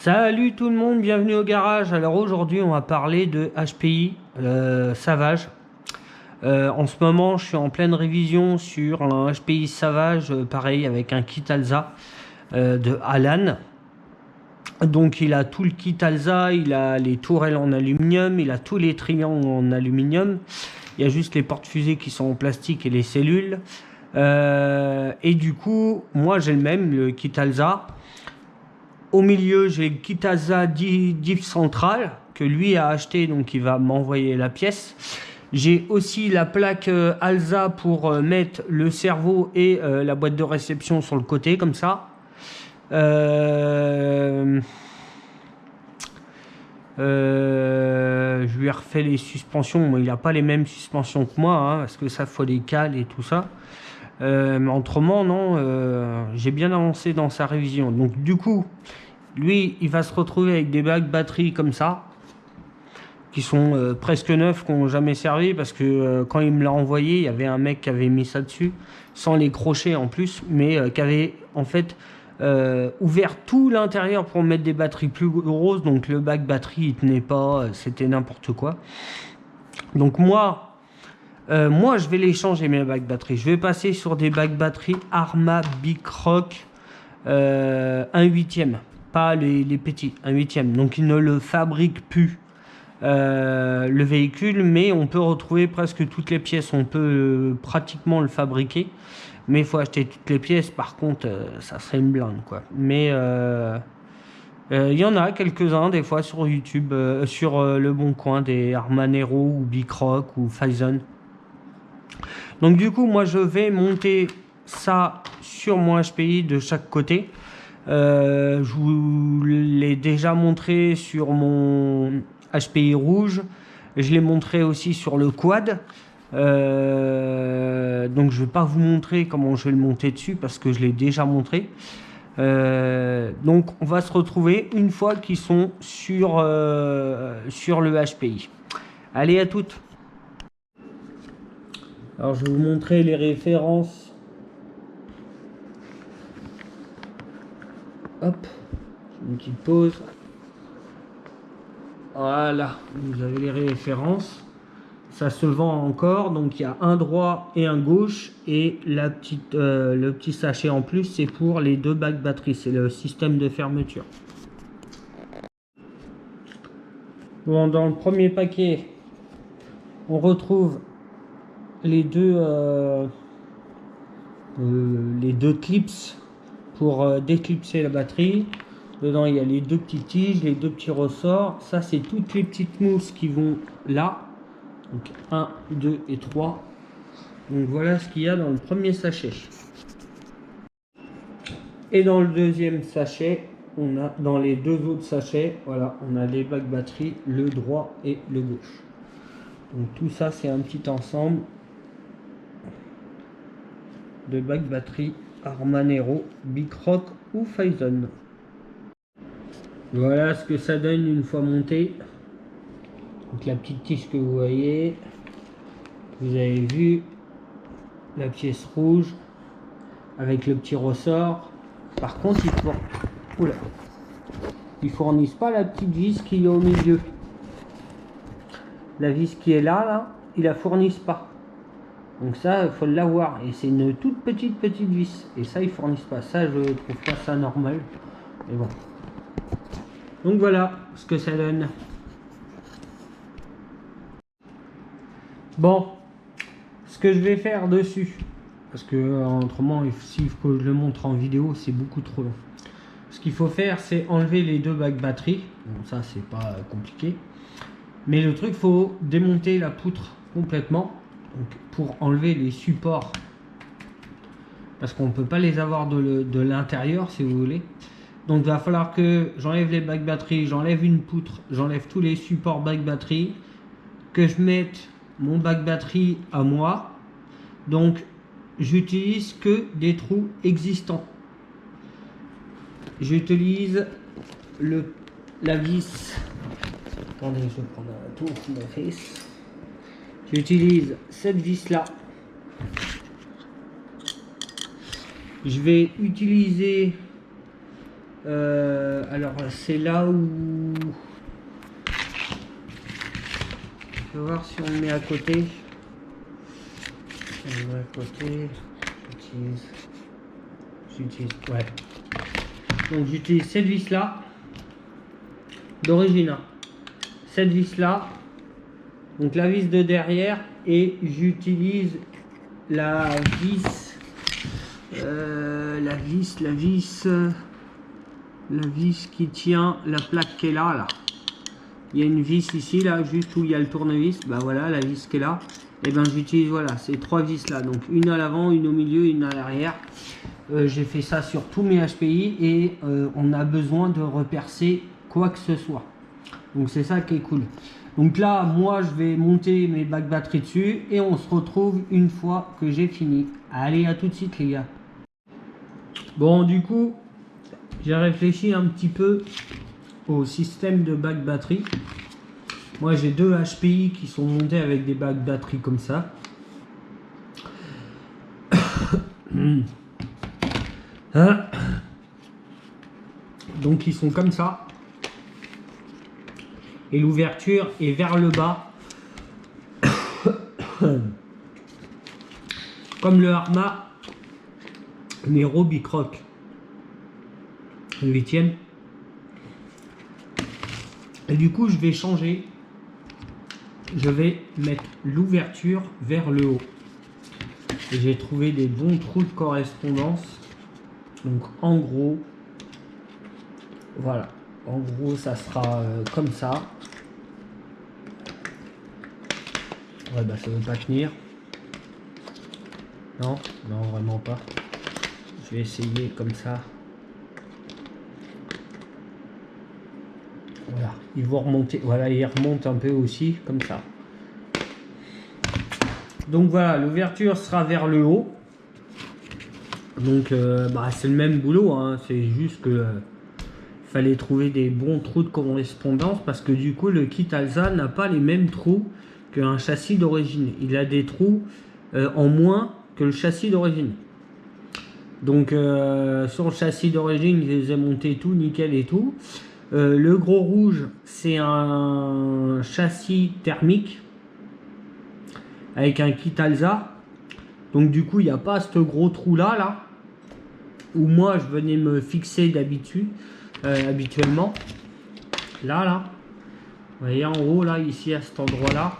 Salut tout le monde, bienvenue au garage. Alors aujourd'hui on va parler de HPI Savage. En ce moment je suis en pleine révision sur un HPI Savage, pareil avec un kit Alza de Alan. Donc il a tout le kit Alza, il a les tourelles en aluminium, il a tous les triangles en aluminium. Il y a juste les portes-fusées qui sont en plastique et les cellules. Et du coup moi j'ai le même, le kit Alza. Au milieu, j'ai le kit Alza diff central que lui a acheté, donc il va m'envoyer la pièce. J'ai aussi la plaque Alza pour mettre le cerveau et la boîte de réception sur le côté, comme ça. Je lui ai refait les suspensions. Bon, il n'a pas les mêmes suspensions que moi, hein, parce que ça, faut les cales et tout ça. Mais autrement, non, j'ai bien avancé dans sa révision. Donc du coup, lui, il va se retrouver avec des bacs batterie comme ça, qui sont presque neufs, qui n'ont jamais servi, parce que quand il me l'a envoyé, il y avait un mec qui avait mis ça dessus, sans les crochets en plus, mais qui avait en fait ouvert tout l'intérieur pour mettre des batteries plus grosses, donc le bac batterie, il tenait pas, c'était n'importe quoi. Donc moi, je vais les changer mes bacs batterie. Je vais passer sur des bacs batterie Arma Bicroc 1/8, pas les petits, 1/8. Donc ils ne le fabriquent plus le véhicule, mais on peut retrouver presque toutes les pièces. On peut pratiquement le fabriquer, mais il faut acheter toutes les pièces. Par contre, ça serait une blinde, quoi. Mais il y en a quelques-uns des fois sur YouTube, sur Le Bon Coin, des Armanero ou Bicroc ou Phison. Donc du coup, moi je vais monter ça sur mon HPI de chaque côté. Je vous l'ai déjà montré sur mon HPI rouge. Je l'ai montré aussi sur le quad. Donc je ne vais pas vous montrer comment je vais le monter dessus parce que je l'ai déjà montré. Donc on va se retrouver une fois qu'ils sont sur le HPI. Allez, à toutes. Alors je vais vous montrer les références. Hop, une petite pause. Voilà, vous avez les références. Ça se vend encore, donc il y a un droit et un gauche. Et le petit sachet en plus, c'est pour les deux bacs batterie. C'est le système de fermeture. Bon, dans le premier paquet, on retrouve les deux clips pour déclipser la batterie. Dedans il y a les deux petites tiges, les deux petits ressorts. Ça c'est toutes les petites mousses qui vont là. Donc 1, 2 et 3. Donc voilà ce qu'il y a dans le premier sachet. Et dans le deuxième sachet, on a dans les deux autres sachets, voilà, on a les bacs batterie, le droit et le gauche. Donc tout ça c'est un petit ensemble de bacs batterie Armanero, Bicroc ou Phison. Voilà ce que ça donne une fois monté. Donc la petite tige que vous voyez, vous avez vu la pièce rouge avec le petit ressort. Par contre ils fournissent pas la petite vis qui est au milieu. La vis qui est là, ils la fournissent pas. Donc ça, il faut l'avoir. Et c'est une toute petite vis. Et ça, ils fournissent pas. Ça, je trouve pas ça normal. Mais bon. Donc voilà ce que ça donne. Bon. Ce que je vais faire dessus. Parce que autrement, s'il faut que je le montre en vidéo, c'est beaucoup trop long. Ce qu'il faut faire, c'est enlever les deux bacs batterie. Bon, ça, c'est pas compliqué. Mais le truc, il faut démonter la poutre complètement. Donc, pour enlever les supports, parce qu'on ne peut pas les avoir de l'intérieur si vous voulez. Donc il va falloir que j'enlève les bacs batterie, j'enlève une poutre, j'enlève tous les supports bac batterie, que je mette mon bac batterie à moi. Donc j'utilise que des trous existants. J'utilise la vis. Attendez, je vais prendre un tour de ma face. J'utilise cette vis là. Je vais utiliser Alors c'est là où... Je vais voir si on le met à côté. On le met à côté. J'utilise... Ouais. Donc j'utilise cette vis là. D'origine. Hein. Cette vis là. Donc la vis de derrière. Et j'utilise la vis... la vis qui tient la plaque qui est là. Il y a une vis ici, là, juste où il y a le tournevis. Bah voilà, la vis qui est là. Et ben j'utilise, voilà, ces trois vis là. Donc une à l'avant, une au milieu, une à l'arrière. J'ai fait ça sur tous mes HPI et on a besoin de repercer quoi que ce soit. Donc c'est ça qui est cool. Donc là, moi, je vais monter mes bacs batterie dessus et on se retrouve une fois que j'ai fini. Allez, à tout de suite, les gars. Bon, du coup, j'ai réfléchi un petit peu au système de bac batterie. Moi, j'ai deux HPI qui sont montés avec des bacs batterie comme ça. Donc, ils sont comme ça. Et l'ouverture est vers le bas. Comme le Arma Nero Bicroc. Le 8e. Et du coup, je vais changer. Je vais mettre l'ouverture vers le haut. Et j'ai trouvé des bons trous de correspondance. Donc, en gros, voilà. En gros, ça sera comme ça. Ouais, bah, ça ne veut pas tenir. Non, non, vraiment pas. Je vais essayer comme ça. Voilà, ils vont remonter. Voilà, ils remontent un peu aussi, comme ça. Donc voilà, l'ouverture sera vers le haut. Donc bah, c'est le même boulot, hein. C'est juste que fallait trouver des bons trous de correspondance parce que du coup le kit Alza n'a pas les mêmes trous qu'un châssis d'origine. Il a des trous en moins que le châssis d'origine. Donc sur le châssis d'origine, je les ai montés tout nickel et tout. Le gros rouge, c'est un châssis thermique avec un kit Alza. Donc du coup, il n'y a pas ce gros trou là, où moi je venais me fixer d'habitude, habituellement. Là. Vous voyez en haut, là, ici, à cet endroit-là.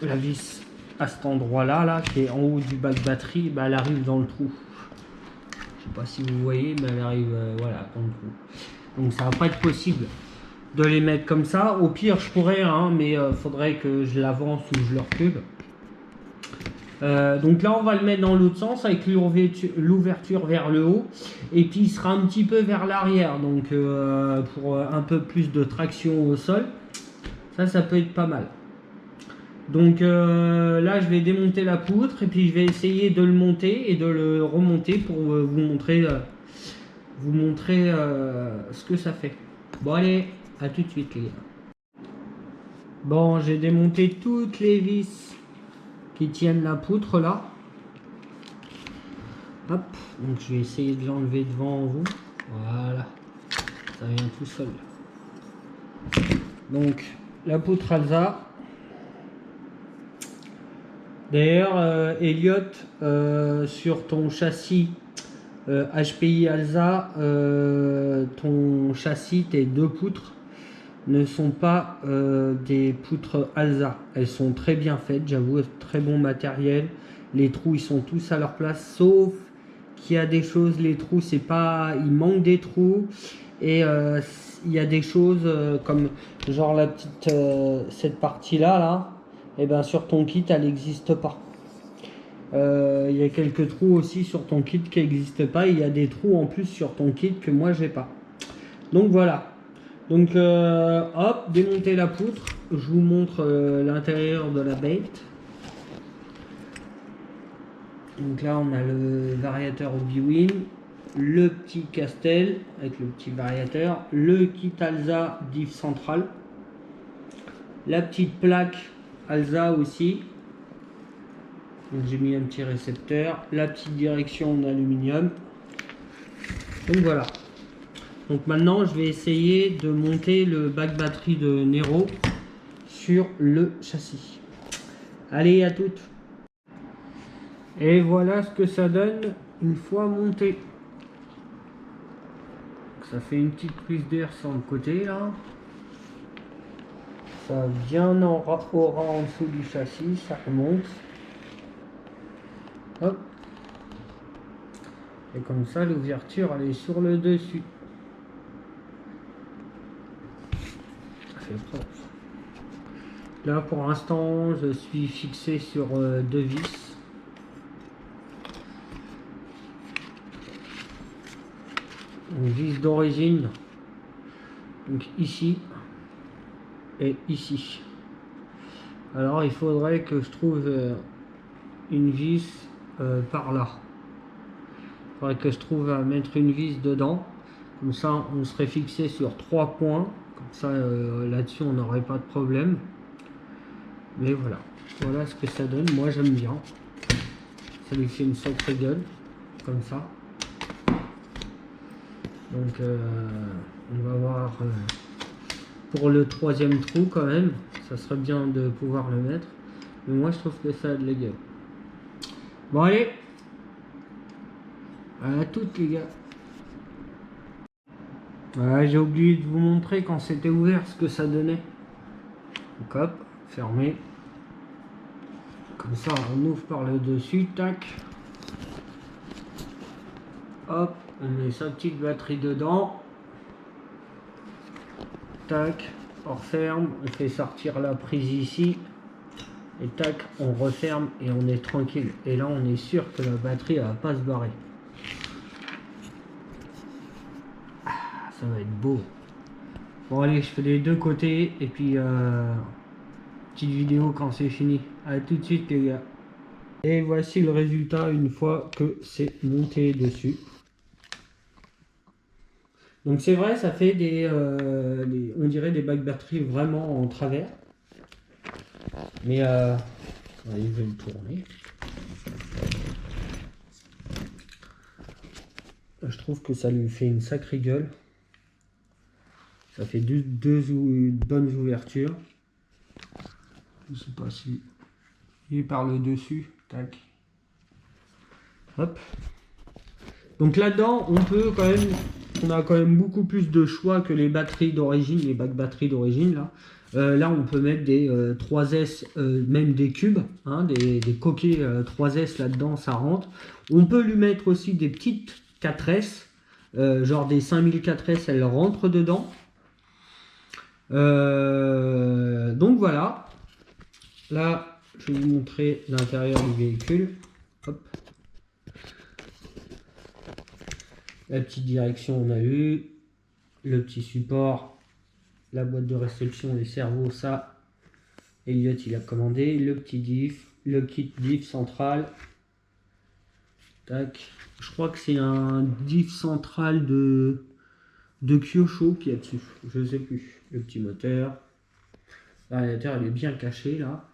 La vis à cet endroit-là, qui est en haut du bac batterie, bah, elle arrive dans le trou. Je sais pas si vous voyez, mais elle arrive voilà, dans le trou. Donc ça va pas être possible de les mettre comme ça. Au pire, je pourrais, hein, mais faudrait que je l'avance ou je le recule. Donc là, on va le mettre dans l'autre sens avec l'ouverture vers le haut. Et puis, il sera un petit peu vers l'arrière. Donc, pour un peu plus de traction au sol. Ça peut être pas mal. Donc là, je vais démonter la poutre. Et puis, je vais essayer de le monter et de le remonter pour vous montrer ce que ça fait. Bon, allez, à tout de suite, les gars. Bon, j'ai démonté toutes les vis qui tiennent la poutre là. Hop, donc je vais essayer de l'enlever devant vous. Voilà, ça vient tout seul. Donc la poutre Alza. D'ailleurs, Elliot, sur ton châssis HPI Alza, ton châssis, tes deux poutres ne sont pas des poutres Alza. Elles sont très bien faites, j'avoue, très bon matériel. Les trous, ils sont tous à leur place, sauf qu'il y a des choses, les trous, c'est pas... Il manque des trous. Et il y a des choses comme, genre la petite... cette partie-là, là, et ben sur ton kit, elle n'existe pas. Il y a quelques trous aussi sur ton kit qui n'existent pas. Il y a des trous en plus sur ton kit que moi, j'ai pas. Donc voilà. Donc hop, démonter la poutre, je vous montre l'intérieur de la bête. Donc là on a le variateur Obi-Wan, le petit Castel avec le petit variateur, le kit Alza diff central, la petite plaque Alza aussi, Donc j'ai mis un petit récepteur, la petite direction en aluminium. Donc voilà. Donc maintenant je vais essayer de monter le bac batterie de Nero sur le châssis. Allez, à toutes. Et voilà ce que ça donne une fois monté. Ça fait une petite prise d'air sur le côté là. Ça vient en rapport en dessous du châssis, ça remonte. Hop. Et comme ça l'ouverture elle est sur le dessus. Ça fait propre. Là pour l'instant je suis fixé sur deux vis. Une vis d'origine. Donc ici. Et ici. Alors il faudrait que je trouve une vis par là. Il faudrait que je trouve à mettre une vis dedans. Comme ça on serait fixé sur 3 points. Comme ça là-dessus on n'aurait pas de problème. Mais voilà. Voilà ce que ça donne. Moi j'aime bien. Ça lui fait une sacrée gueule. Comme ça. Donc on va voir pour le troisième trou quand même. Ça serait bien de pouvoir le mettre. Mais moi je trouve que ça a de la gueule. Bon allez. À toutes les gars. Voilà, j'ai oublié de vous montrer quand c'était ouvert ce que ça donnait. Donc hop, fermé. Comme ça on ouvre par le dessus, tac. Hop, on met sa petite batterie dedans. Tac, on referme, on fait sortir la prise ici. Et tac, on referme et on est tranquille. Et là on est sûr que la batterie elle va pas se barrer. Ça va être beau. Bon allez, je fais les deux côtés et puis petite vidéo quand c'est fini. A tout de suite les gars. Et voici le résultat une fois que c'est monté dessus. Donc c'est vrai, ça fait on dirait des bacs batterie vraiment en travers. Mais allez, je vais le tourner. Je trouve que ça lui fait une sacrée gueule. Ça fait deux bonnes ouvertures. Je sais pas si il est par le dessus. Tac. Hop. Donc là-dedans, on a quand même beaucoup plus de choix que les batteries d'origine, les bacs batteries d'origine là. Là, on peut mettre des 3S, même des cubes, hein, des coquets 3S là-dedans, ça rentre. On peut lui mettre aussi des petites 4S, genre des 5000 4S, elles rentrent dedans. Donc voilà. Là, je vais vous montrer l'intérieur du véhicule. Hop. La petite direction, on a eu. Le petit support. La boîte de réception, les servos, ça. Elliot, il a commandé. Le petit diff. Le kit diff central. Tac. Je crois que c'est un diff central de Kyosho qui est dessus. Je sais plus. Le petit moteur. L'intérieur, il est bien caché là.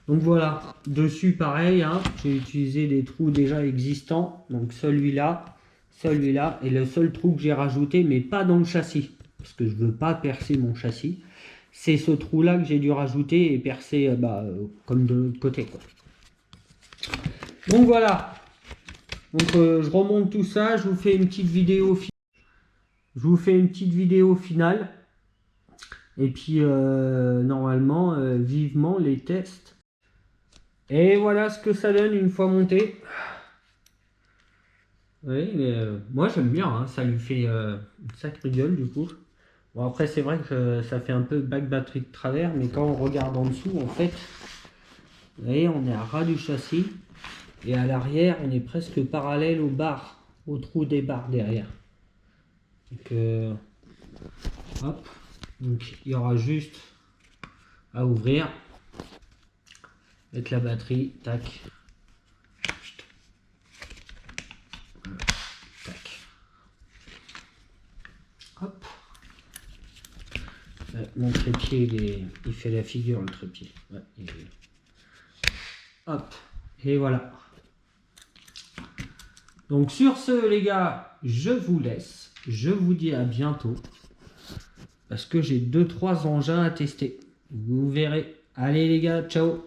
Donc voilà, dessus pareil, hein, j'ai utilisé des trous déjà existants, donc celui-là est le seul trou que j'ai rajouté, mais pas dans le châssis, parce que je veux pas percer mon châssis. C'est ce trou-là que j'ai dû rajouter et percer comme de l'autre côté, quoi. Donc voilà, donc je remonte tout ça, je vous fais une petite vidéo finale. Et puis normalement, vivement les tests. Et voilà ce que ça donne une fois monté. Oui, mais moi j'aime bien, hein, ça lui fait une sacrée gueule du coup. Bon après c'est vrai que ça fait un peu bac batterie de travers, mais quand on regarde en dessous, en fait, vous voyez, on est à ras du châssis. Et à l'arrière, on est presque parallèle aux barres, au trou des barres derrière. Donc, hop. Donc il y aura juste à ouvrir. Avec la batterie, tac. Tac. Hop. Mon trépied, il fait la figure, le trépied. Ouais, Hop, et voilà. Donc sur ce les gars, je vous laisse. Je vous dis à bientôt. Parce que j'ai 2-3 engins à tester. Vous verrez. Allez les gars, ciao.